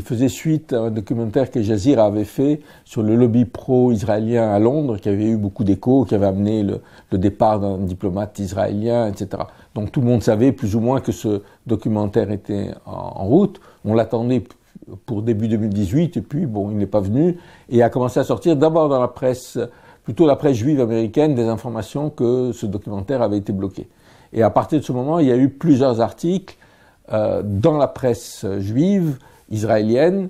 faisait suite à un documentaire que Jazeera avait fait sur le lobby pro-israélien à Londres, qui avait eu beaucoup d'écho, qui avait amené le départ d'un diplomate israélien, etc. Donc tout le monde savait plus ou moins que ce documentaire était en route. On l'attendait pour début 2018, et puis bon, il n'est pas venu, et a commencé à sortir d'abord dans la presse, plutôt la presse juive américaine, des informations que ce documentaire avait été bloqué. Et à partir de ce moment, il y a eu plusieurs articles dans la presse juive, israélienne,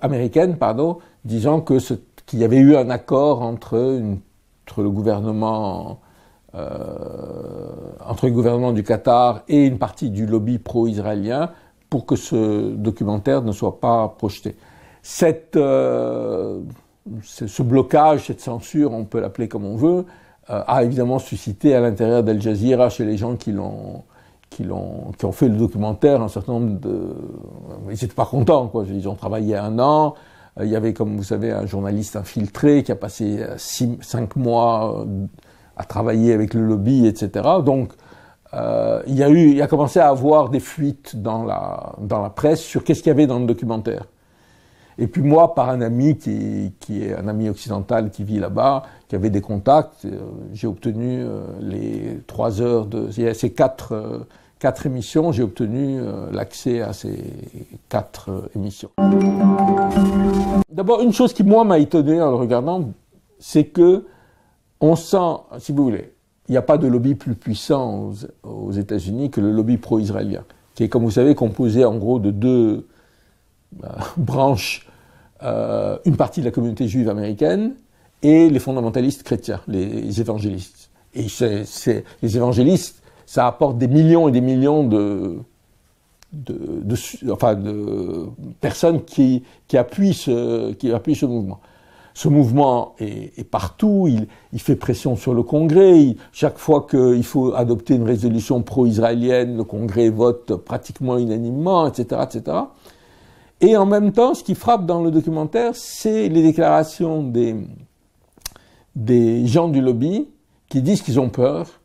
américaine, pardon, disant qu'il y avait eu un accord entre le gouvernement du Qatar et une partie du lobby pro-israélien pour que ce documentaire ne soit pas projeté. Ce blocage, cette censure, on peut l'appeler comme on veut, a évidemment suscité à l'intérieur d'Al Jazeera, chez les gens qui ont fait le documentaire, un certain nombre ils n'étaient pas contents, quoi. Ils ont travaillé 1 an. Il y avait, comme vous savez, un journaliste infiltré qui a passé 5 mois à travailler avec le lobby, etc. Donc, il a commencé à avoir des fuites dans la presse sur qu'est-ce qu'il y avait dans le documentaire. Et puis moi, par un ami qui est un ami occidental qui vit là-bas, qui avait des contacts, j'ai obtenu les 3 heures ces 4 émissions, j'ai obtenu l'accès à ces 4 émissions. D'abord, une chose qui, moi, m'a étonné en le regardant, c'est que on sent, si vous voulez, il n'y a pas de lobby plus puissant aux États-Unis que le lobby pro-israélien, qui est, comme vous savez, composé en gros de 2 branches, une partie de la communauté juive américaine et les fondamentalistes chrétiens, les évangélistes. Et les évangélistes, ça apporte des millions et des millions de personnes qui appuient ce mouvement. Ce mouvement est partout, il fait pression sur le Congrès. Chaque fois qu'il faut adopter une résolution pro-israélienne, le Congrès vote pratiquement unanimement, etc., etc. Et en même temps, ce qui frappe dans le documentaire, c'est les déclarations des gens du lobby qui disent qu'ils ont peur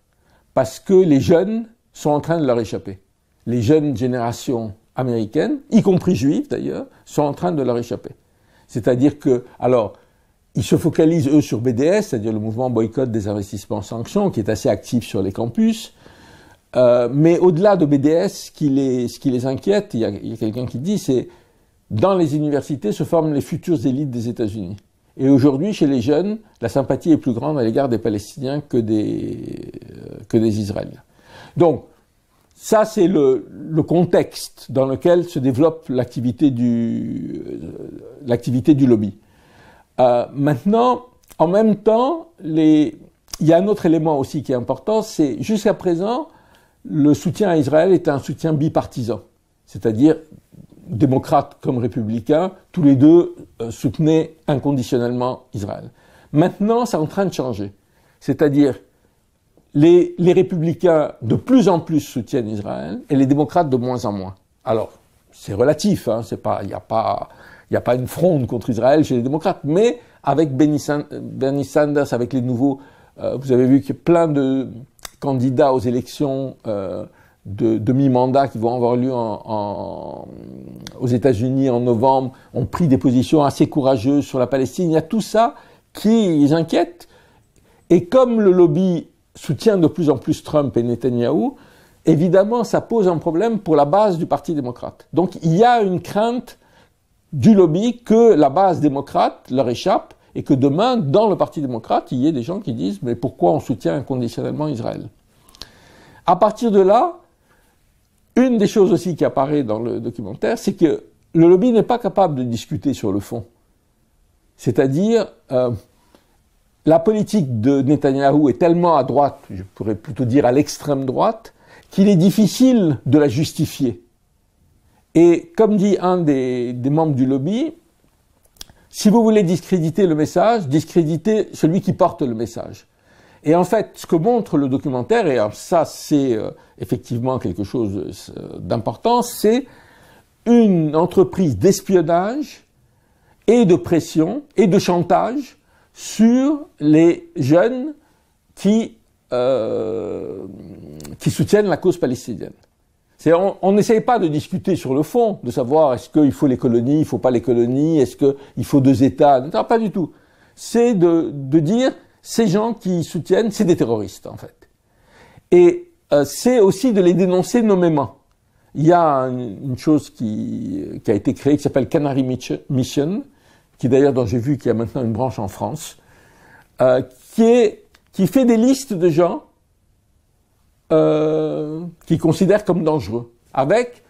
parce que les jeunes sont en train de leur échapper. Les jeunes générations américaines, y compris juives d'ailleurs, sont en train de leur échapper. C'est-à-dire que, alors, ils se focalisent, eux, sur BDS, c'est-à-dire le mouvement boycott des investissements sanctions, qui est assez actif sur les campus. Mais au-delà de BDS, ce qui les inquiète, il y a quelqu'un qui dit, c'est dans les universités se forment les futures élites des États-Unis. Et aujourd'hui, chez les jeunes, la sympathie est plus grande à l'égard des Palestiniens que des Israéliens. Donc, ça, c'est le contexte dans lequel se développe l'activité du lobby. Maintenant, en même temps, il y a un autre élément aussi qui est important, c'est jusqu'à présent, le soutien à Israël est un soutien bipartisan, c'est-à-dire démocrates comme républicains, tous les deux soutenaient inconditionnellement Israël. Maintenant, c'est en train de changer, c'est-à-dire les républicains de plus en plus soutiennent Israël et les démocrates de moins en moins. Alors, c'est relatif, hein, il n'y a pas une fronde contre Israël chez les démocrates, mais avec Bernie Sanders, avec les nouveaux, vous avez vu qu'il y a plein de candidats aux élections de mi-mandat qui vont avoir lieu aux États-Unis en novembre, ont pris des positions assez courageuses sur la Palestine. Il y a tout ça qui les inquiète. Et comme le lobby soutient de plus en plus Trump et Netanyahou, évidemment, ça pose un problème pour la base du Parti démocrate. Donc, il y a une crainte du lobby que la base démocrate leur échappe et que demain, dans le Parti démocrate, il y ait des gens qui disent « mais pourquoi on soutient inconditionnellement Israël ?» À partir de là, une des choses aussi qui apparaît dans le documentaire, c'est que le lobby n'est pas capable de discuter sur le fond. C'est-à-dire, la politique de Netanyahou est tellement à droite, je pourrais plutôt dire à l'extrême droite, qu'il est difficile de la justifier. Et comme dit un des membres du lobby, si vous voulez discréditer le message, discréditez celui qui porte le message. Et en fait, ce que montre le documentaire, et ça c'est effectivement quelque chose d'important, c'est une entreprise d'espionnage et de pression et de chantage sur les jeunes qui soutiennent la cause palestinienne. On n'essaye pas de discuter sur le fond, de savoir est-ce qu'il faut les colonies, il faut pas les colonies, est-ce qu'il faut 2 États, non, pas du tout. C'est de dire, ces gens qui soutiennent, c'est des terroristes, en fait. Et c'est aussi de les dénoncer nommément. Il y a une chose qui a été créée, qui s'appelle Canary Mission, qui d'ailleurs, dont j'ai vu qu'il y a maintenant une branche en France, qui fait des listes de gens qui considèrent comme dangereux. Avec,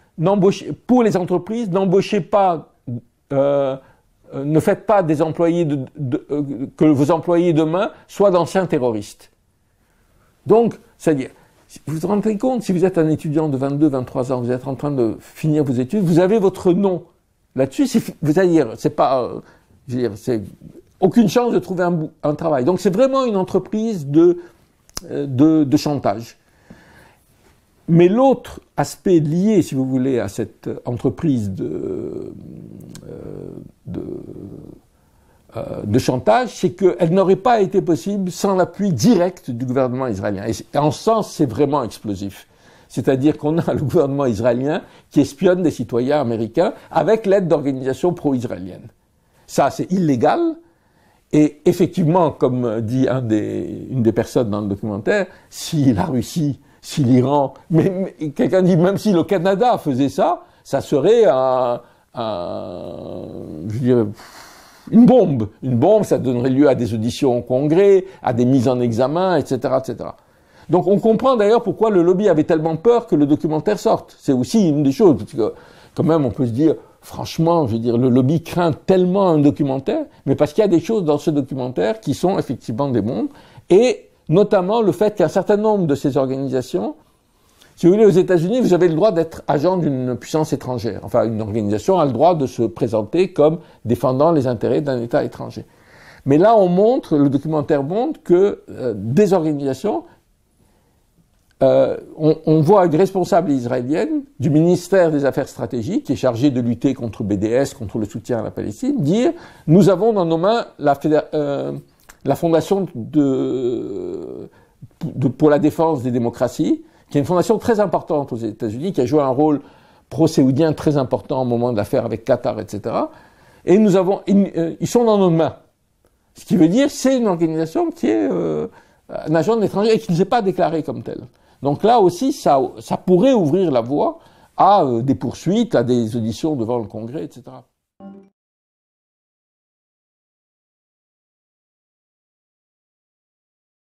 pour les entreprises, n'embauchez pas, ne faites pas des employés que vos employés demain soient d'anciens terroristes. Donc, c'est-à-dire, vous vous rendez compte, si vous êtes un étudiant de 22, 23 ans, vous êtes en train de finir vos études, vous avez votre nom là-dessus, vous allez dire, c'est pas, je veux dire, c'est aucune chance de trouver un travail. Donc c'est vraiment une entreprise de chantage. Mais l'autre aspect lié, si vous voulez, à cette entreprise de chantage, c'est qu'elle n'aurait pas été possible sans l'appui direct du gouvernement israélien. Et en ce sens, c'est vraiment explosif. C'est-à-dire qu'on a le gouvernement israélien qui espionne des citoyens américains avec l'aide d'organisations pro-israéliennes. Ça, c'est illégal. Et effectivement, comme dit une des personnes dans le documentaire, si la Russie, si l'Iran, mais quelqu'un dit même si le Canada faisait ça, ça serait je dirais, une bombe. Une bombe, ça donnerait lieu à des auditions au Congrès, à des mises en examen, etc., etc. Donc on comprend d'ailleurs pourquoi le lobby avait tellement peur que le documentaire sorte. C'est aussi une des choses, parce que quand même on peut se dire, franchement, je veux dire, le lobby craint tellement un documentaire, mais parce qu'il y a des choses dans ce documentaire qui sont effectivement des bombes, et notamment le fait qu'un certain nombre de ces organisations, si vous voulez, aux États-Unis, vous avez le droit d'être agent d'une puissance étrangère. Enfin, une organisation a le droit de se présenter comme défendant les intérêts d'un État étranger. Mais là, le documentaire montre que des organisations, on voit une responsable israélienne du ministère des Affaires stratégiques, qui est chargée de lutter contre BDS, contre le soutien à la Palestine, dire « Nous avons dans nos mains la fondation pour la défense des démocraties », qui est une fondation très importante aux États-Unis, qui a joué un rôle pro-saoudien très important au moment de l'affaire avec Qatar, etc. Et ils sont dans nos mains. Ce qui veut dire, c'est une organisation qui est un agent de l'étranger et qui ne s'est pas déclaré comme tel. Donc là aussi, ça pourrait ouvrir la voie à des poursuites, à des auditions devant le Congrès, etc.